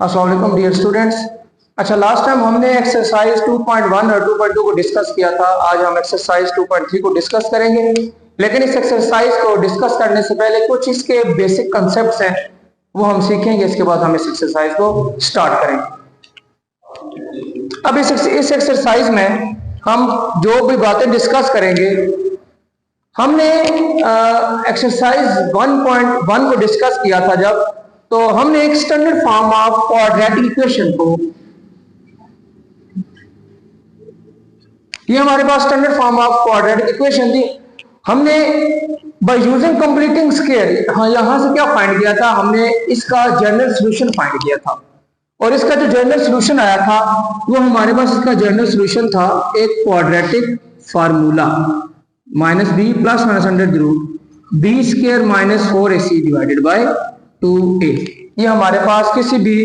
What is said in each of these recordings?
अस्सलाम वालेकुम dear students. अच्छा, लास्ट टाइम हमने एक्सरसाइज 2.1 और 2.2 को डिस्कस किया था। आज हम एक्सरसाइज 2.3 को डिस्कस करेंगे, लेकिन इस एक्सरसाइज को डिस्कस करने से पहले कुछ इसके बेसिक कंसेप्ट्स हैं वो हम सीखेंगे। इसके बाद हम इस एक्सरसाइज को स्टार्ट करेंगे। अब इस एक्सरसाइज में हम जो भी बातें डिस्कस करेंगे, हमने एक्सरसाइज 1.1 को डिस्कस किया था जब, तो हमने एक standard form of quadratic equation को, ये हमारे पास standard form of quadratic equation थी। हमने बाय यूजिंग कंप्लीटिंग स्क्वायर, हाँ, यहां से क्या फाइंड किया था, हमने इसका जनरल सॉल्यूशन फाइंड किया था। और इसका जो जनरल सॉल्यूशन आया था वो हमारे पास, इसका जनरल सॉल्यूशन था एक quadratic formula -b plus minus under the root b square minus 4ac divided by 2a। ये हमारे पास किसी भी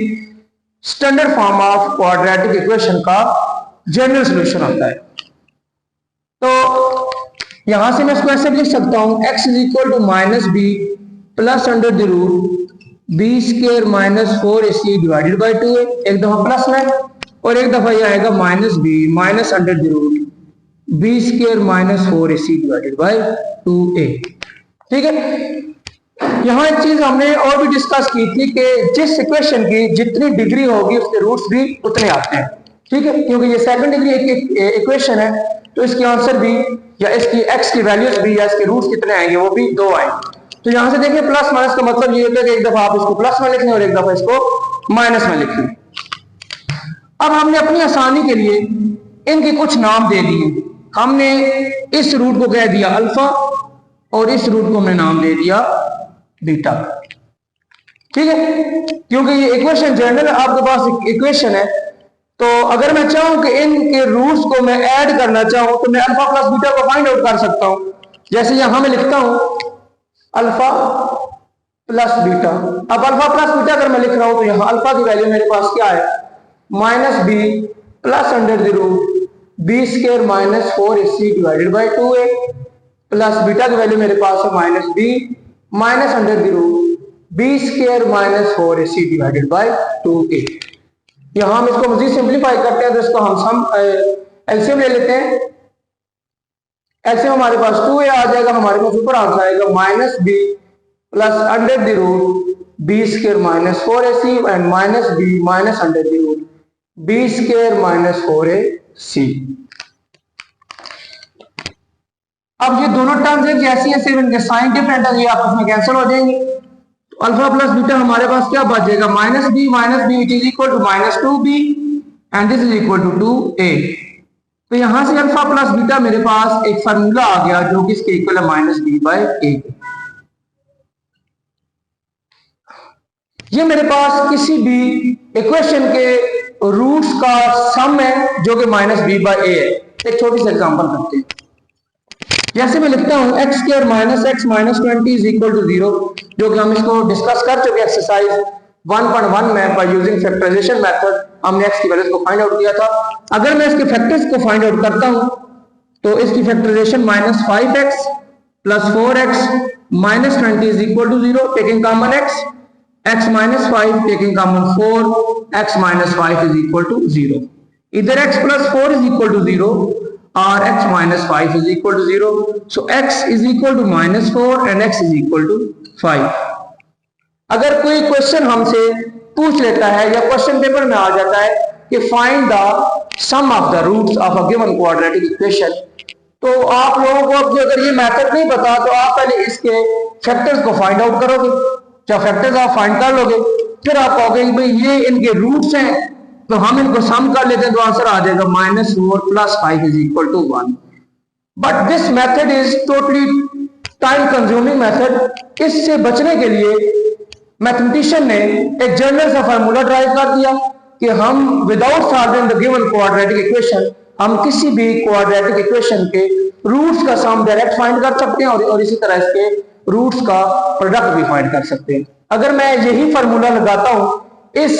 standard form of quadratic equation का जनरल सॉल्यूशन होता है। तो यहां से मैं इसको ऐसे लिख सकता हूं, x is equal to -b plus under the root b square minus 4ac divided by 2a। एक दफा प्लस में और एक दफा ये आएगा -b minus under the root b square minus 4ac divided by 2a। ठीक है, यहां एक चीज हमने और भी डिस्कस की थी कि जिस इक्वेशन की जितनी डिग्री होगी उसके रूट्स भी उतने आते हैं। ठीक है, क्योंकि ये सेकंड डिग्री इक्वेशन है, तो इसके आंसर भी या इसकी x की वैल्यूज भी या इसके रूट्स कितने आएंगे वो भी 2 आएंगे। तो यहां से देखिए प्लस माइनस का मतलब ये होता है कि एक दफा आप इसको प्लस में लिख लें और एक दफा इसको माइनस में लिख लें। अब हमने अपनी आसानी के लिए इनके कुछ नाम दे दिए। हमने इस रूट को कह दिया अल्फा और इस रूट को हमने नाम दे दिया बीटा। ठीक है, क्योंकि ये इक्वेशन जनरल आपके पास इक्वेशन है, तो अगर मैं चाहूं कि इनके रूट्स को मैं ऐड करना चाहूं तो मैं अल्फा प्लस बीटा को फाइंड आउट कर सकता हूं। जैसे यहां मैं लिखता हूं अल्फा प्लस बीटा। अब अल्फा प्लस बीटा अगर मैं लिख रहा हूं तो यहां अल्फा की वैल्यू मेरे पास क्या है, -b plus under the root b square minus 4ac divided by 2a plus beta की वैल्यू मेरे पास है -b minus under the root b square minus 4ac divided by 2a। यहां हम इसको मजीद सिंप्लीफाई करते हैं तो इसको हम सम एलसीएम ले लेते हैं। एलसीएम हमारे पास 2a आ जाएगा, हमारे पास ऊपर आंसर आएगा -b plus under the root b square minus 4ac and -b minus under the root b square minus 4ac। अब ये दोनों टर्म्स है जैसी है, सिर्फ इनके साइन डिफरेंट है, ये आपस में कैंसिल हो जाएंगे। तो अल्फा प्लस बीटा हमारे पास क्या बच जाएगा, -b it is equal to -2b and this is equal to 2a। तो यहां से अल्फा प्लस बीटा मेरे पास एक फार्मूला आ गया जो कि इसके इक्वल है -b/a। ये मेरे पास किसी भी इक्वेशन के रूट्स का सम है जो कि -b/a है। एक छोटी सी एग्जांपल करते हैं। जैसे मैं लिखता हूं x square minus x minus 20 is equal to 0, जो कि हम इसको डिस्कस कर चुके एक्सरसाइज 1.1 में। बाय यूजिंग फैक्टराइजेशन मेथड हमने x की वैल्यूज को फाइंड आउट किया था। अगर मैं इसके फैक्टर्स को फाइंड आउट करता हूं तो इसकी factorization -5x plus 4x minus 20 is equal to 0, taking common x minus 5 taking common 4, x minus 5 is equal to 0। इधर x plus 4 is equal to 0 और x minus 5 is equal to 0. So x is equal to -4 and x is equal to 5. अगर कोई question हमसे पूछ लेता है या question paper में आ जाता है कि find the sum of the roots of a given quadratic equation, तो आप लोगों को अब अगर ये मेथड नहीं पता तो आप पहले इसके फैक्टर्स को फाइंड आउट करोगे। जब फैक्टर्स आप फाइंड कर लोगे फिर आप कहोगे भाई ये इनके रूट्स हैं, तो हम इनको सम कर लेते हैं तो आंसर आ जाएगा -4 plus 5 is equal to 1। But this method is totally time consuming method. इससे बचने के लिए मैथमेटिशियन ने एक जनरल सा फार्मूला ड्राइव कर दिया कि हम without solving the given quadratic equation हम किसी भी क्वाड्रेटिक इक्वेशन के रूट्स का सम डायरेक्ट फाइंड कर सकते हैं और इसी तरह इसके रूट्स का प्रोडक्ट भी फाइंड कर सकते हैं। अगर मैं यही फार्मूला लगाता हूं इस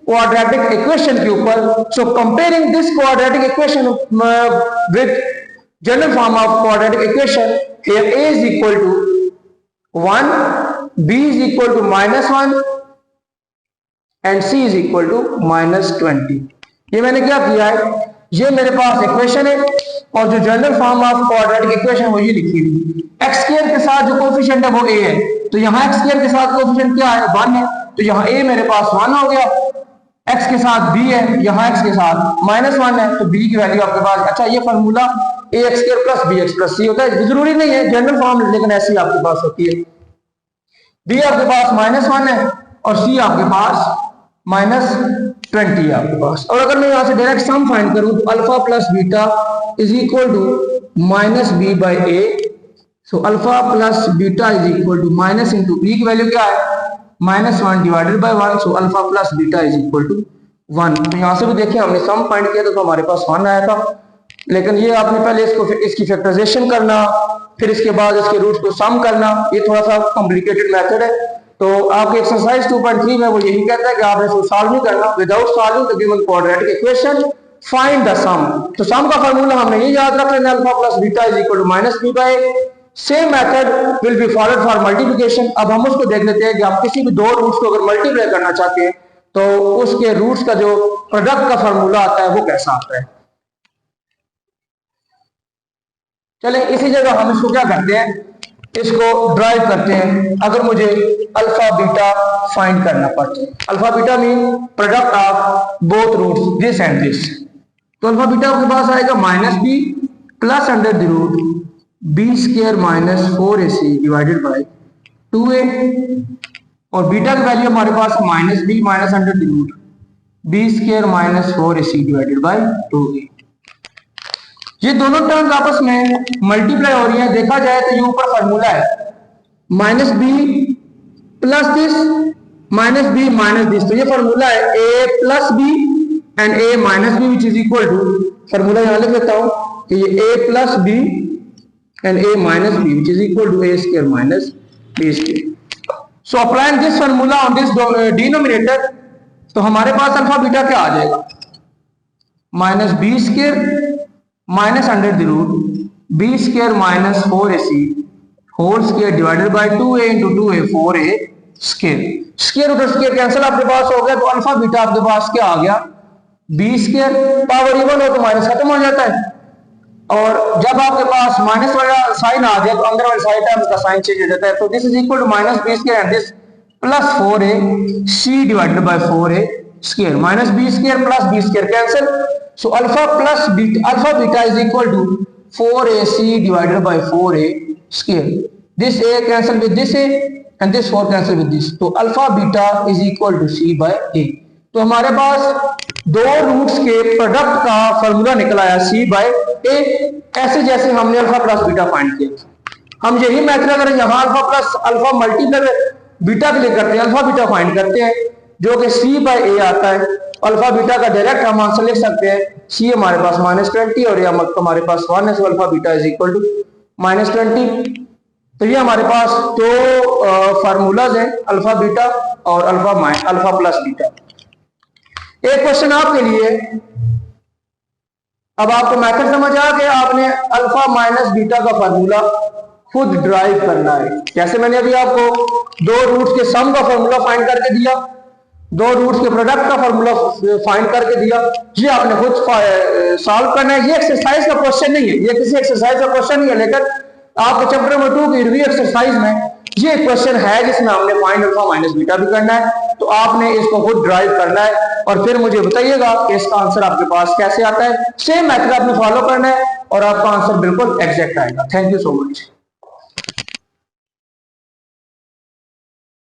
quadratic equation के ऊपर, so comparing this quadratic equation with general form of quadratic equation, here a is equal to 1, b is equal to -1 and c is equal to -20। ये मैंने क्या किया है, ये मेरे पास इक्वेशन है और जो general form of quadratic equation वो ये लिखी हुई। एक्स स्क्वायर के साथ जो कोफिशिएंट है वो a है, तो यहाँ एक्स स्क्वायर के साथ कोफिशिएंट क्या है, 1 है, तो यहाँ a मेरे पास 1 हो गया। x के साथ b है, यहाँ x के साथ -1 है, तो b की वैल्यू आपके पास, अच्छा ये formula ax square plus bx plus c होता है, जरूरी नहीं है जनरल फॉर्म, लेकिन ऐसी आपके पास होती है। b आपके पास -1 है और c आपके पास -20 है आपके पास। और अगर मैं यहाँ से डायरेक्ट सम फाइंड करूं तो alpha plus beta is equal to -b by a। So alpha plus beta is equal to minus into b की वैल्यू क्या है, -1 divided by 1। So alpha plus beta is equal to 1। तो यहाँ से भी देखिए हमने सम फाइंड किया तो हमारे पास 1 आया था, लेकिन ये आपने पहले इसकी फैक्टराइजेशन करना, फिर इसके बाद इसके रूट्स को सम करना, ये थोड़ा सा कॉम्प्लिकेटेड मेथड है। तो आपके एक्सरसाइज 2.3 में वो यही कहता है कि आपने इसको सॉल्व नहीं करना, without solving the given quadratic equation find the sum. तो सम का फार्मूला हमने ये याद रख लेना, alpha plus beta is equal to -b by a। Same method will be followed for multiplication. अब हम उसको देख लेते हैं कि आप किसी भी दो रूट्स को अगर मल्टीप्लाई करना चाहते हैं तो उसके रूट्स का जो प्रोडक्ट का फार्मूला आता है वो कैसा आता है। चलें इसी जगह हम इसको क्या करते हैं, इसको ड्राइव करते हैं। अगर मुझे अल्फा बीटा फाइंड करना पड़ता है, alpha beta mean product of both roots this and this, तो अल्फा बीटा आपके पास आएगा -b plus under the root b square minus 4ac divided by 2a, और बीटा की वैल्यू हमारे पास -b minus under the root b square minus 4ac divided by 2a। ये दोनों टर्म्स आपस में मल्टीप्लाई हो रही हैं। देखा जाए तो ये ऊपर फार्मूला है -b plus this -b minus this, तो ये फार्मूला है a plus b and a minus b which is equal to, formula यहां लिख लेता हूं कि ये a plus b and a minus b which is equal to a square minus b square. So applying this formula on this denominator, तो हमारे पास alpha beta क्या आ जाएगा, -b square minus under the root b square minus 4ac whole square divided by 2a into 2a 4a square. Square root square cancel आपके पास हो गया, तो अल्फा बीटा आपके पास क्या आ गया, b स्क्वायर, पावर इवन हो तो माइनस खत्म हो जाता है, और जब आपके पास माइनस वाला साइन आ जाए तो अंदर वाले साइड टर्म्स का साइन चेंज हो जाता है। तो this is equal to -b square and this plus 4ac divided by 4a square, -b square plus b square cancel. So alpha beta is equal to 4ac divided by 4a square. This a cancel with this a and this 4 cancel with this. तो alpha beta is equal to c by a। तो हमारे पास दो roots के product का formula निकल आया c by a। ऐसे जैसे हमने अल्फा प्लस बीटा फाइंड किया, हम यही मेथड अगर यहाँ alpha plus alpha multiply beta के लिए करते हैं, अल्फा बीटा फाइंड करते हैं जो कि c by a आता है। अल्फा बीटा का डायरेक्ट हम आंसर लिख सकते हैं, c हमारे पास -20 और ये हमारे पास 1 है, so alpha beta is equal to -20। तो ये हमारे पास दो फार्मूलाज हैं, अल्फा बीटा और अल्फा प्लस बीटा। एक क्वेश्चन आपके लिए, अब आपको मेथड समझ आ गया, आपने अल्फा माइनस बीटा का फार्मूला खुद ड्राइव करना है। जैसे मैंने अभी आपको दो रूट्स के सम का फार्मूला फाइंड करके दिया, दो रूट्स के प्रोडक्ट का फार्मूला फाइंड करके दिया, ये आपने खुद सॉल्व करना है। ये एक्सरसाइज का क्वेश्चन नहीं है, ये किसी एक्सरसाइज का क्वेश्चन नहीं है, लेकिन आपके चैप्टर नंबर 2 की रिव्यू एक्सरसाइज में ये क्वेश्चन है जिसमें हमने फाइंड अल्फा माइनस बीटा भी करना है। तो आपने इसको खुद ड्राइव करना है और फिर मुझे बताइएगा कि इसका आंसर आपके पास कैसे आता है। सेम मेथड आपने फॉलो करना है और आपका आंसर बिल्कुल एग्जैक्ट आएगा। Thank you so much.